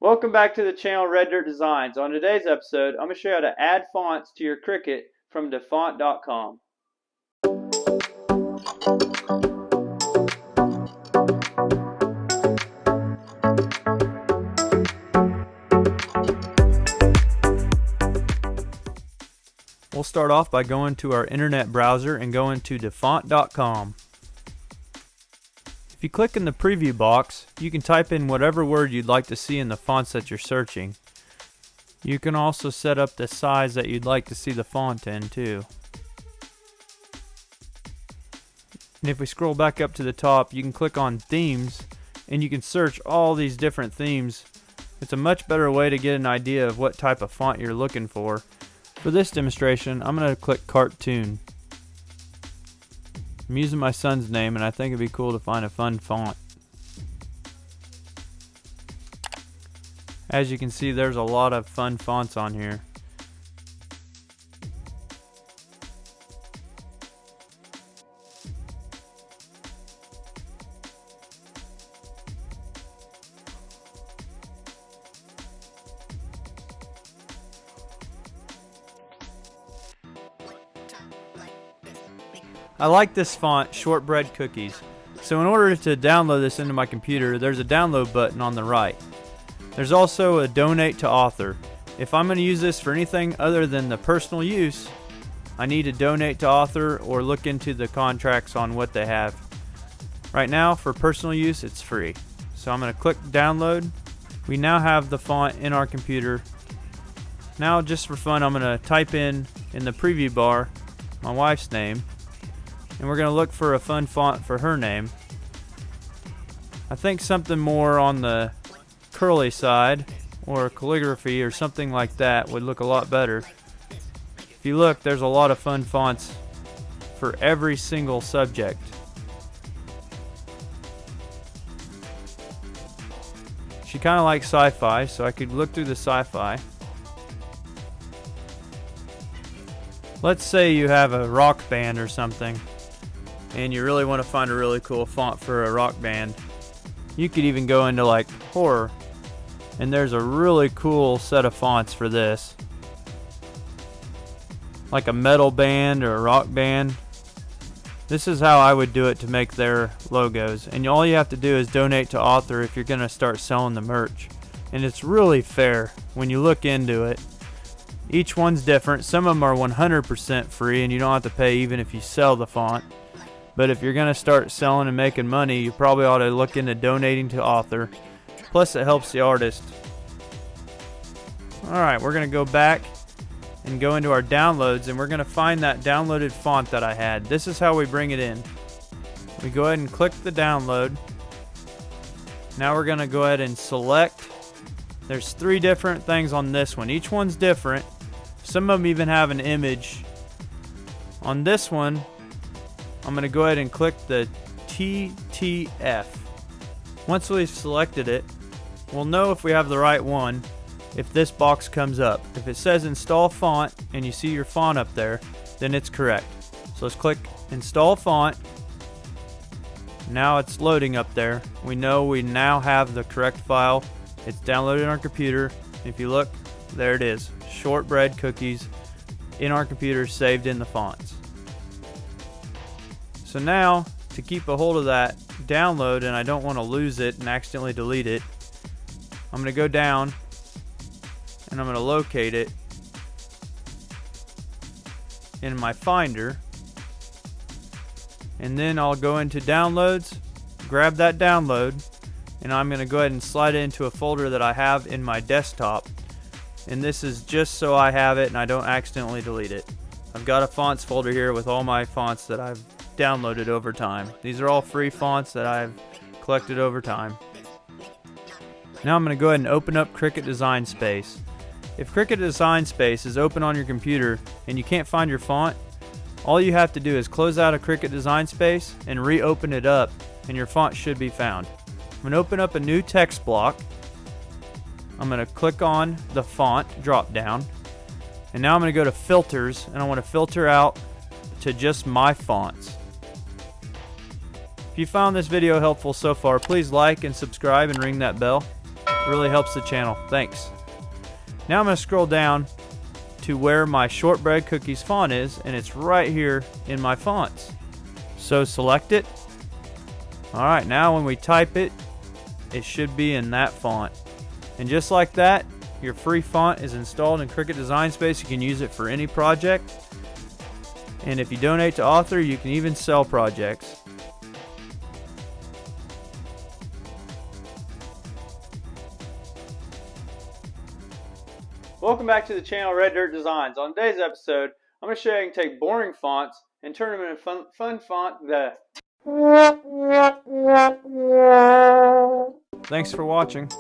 Welcome back to the channel Red Dirt Designs. On today's episode, I'm going to show you how to add fonts to your Cricut from Fonts.com. We'll start off by going to our internet browser and going to Fonts.com. If you click in the preview box, you can type in whatever word you'd like to see in the fonts that you're searching. You can also set up the size that you'd like to see the font in too. And if we scroll back up to the top, you can click on themes and you can search all these different themes. It's a much better way to get an idea of what type of font you're looking for. For this demonstration, I'm going to click cartoon. I'm using my son's name, and I think it'd be cool to find a fun font. As you can see, there's a lot of fun fonts on here. I like this font, Shortbread Cookies. So in order to download this into my computer, there's a download button on the right. There's also a donate to author. If I'm going to use this for anything other than the personal use, I need to donate to author or look into the contracts on what they have. Right now, for personal use, it's free. So I'm going to click download. We now have the font in our computer. Now, just for fun, I'm going to type in the preview bar my wife's name. And we're going to look for a fun font for her name. I think something more on the curly side or calligraphy or something like that would look a lot better. If you look, there's a lot of fun fonts for every single subject. She kind of likes sci-fi, so I could look through the sci-fi. Let's say you have a rock band or something, and you really want to find a really cool font for a rock band. You could even go into like horror, and there's a really cool set of fonts for this. Like a metal band or a rock band. This is how I would do it to make their logos. And all you have to do is donate to author if you're going to start selling the merch. And it's really fair when you look into it. Each one's different. Some of them are 100% free and you don't have to pay even if you sell the font. But if you're going to start selling and making money, you probably ought to look into donating to author. Plus, it helps the artist. Alright, we're going to go back and go into our downloads, and we're going to find that downloaded font that I had. This is how we bring it in. We go ahead and click the download. Now we're going to go ahead and select. There's 3 different things on this one. Each one's different. Some of them even have an image. On this one, I'm going to go ahead and click the TTF. Once we've selected it, we'll know if we have the right one if this box comes up. If it says install font and you see your font up there, then it's correct. So let's click install font. Now it's loading up there. We know we now have the correct file. It's downloaded on our computer. If you look, there it is. Shortbread Cookies in our computer, saved in the fonts. So now, to keep a hold of that download, and I don't want to lose it and accidentally delete it, I'm going to go down and I'm going to locate it in my Finder, and then I'll go into downloads, grab that download, and I'm going to go ahead and slide it into a folder that I have in my desktop. And this is just so I have it and I don't accidentally delete it. I've got a fonts folder here with all my fonts that I've downloaded over time. These are all free fonts that I've collected over time. Now I'm going to go ahead and open up Cricut Design Space. If Cricut Design Space is open on your computer and you can't find your font, all you have to do is close out of Cricut Design Space and reopen it up, and your font should be found. I'm going to open up a new text block. I'm going to click on the font drop down, and now I'm going to go to filters, and I want to filter out to just my fonts. If you found this video helpful so far, please like and subscribe and ring that bell. It really helps the channel. Thanks. Now I'm going to scroll down to where my shortbread cookies font is, and it's right here in my fonts. So select it. Alright, now when we type it, it should be in that font. And just like that, your free font is installed in Cricut Design Space. You can use it for any project. And if you donate to Author, you can even sell projects. Welcome back to the channel, Red Dirt Designs. On today's episode, I'm going to show you how you can take boring fonts and turn them into fun font. Thanks for watching.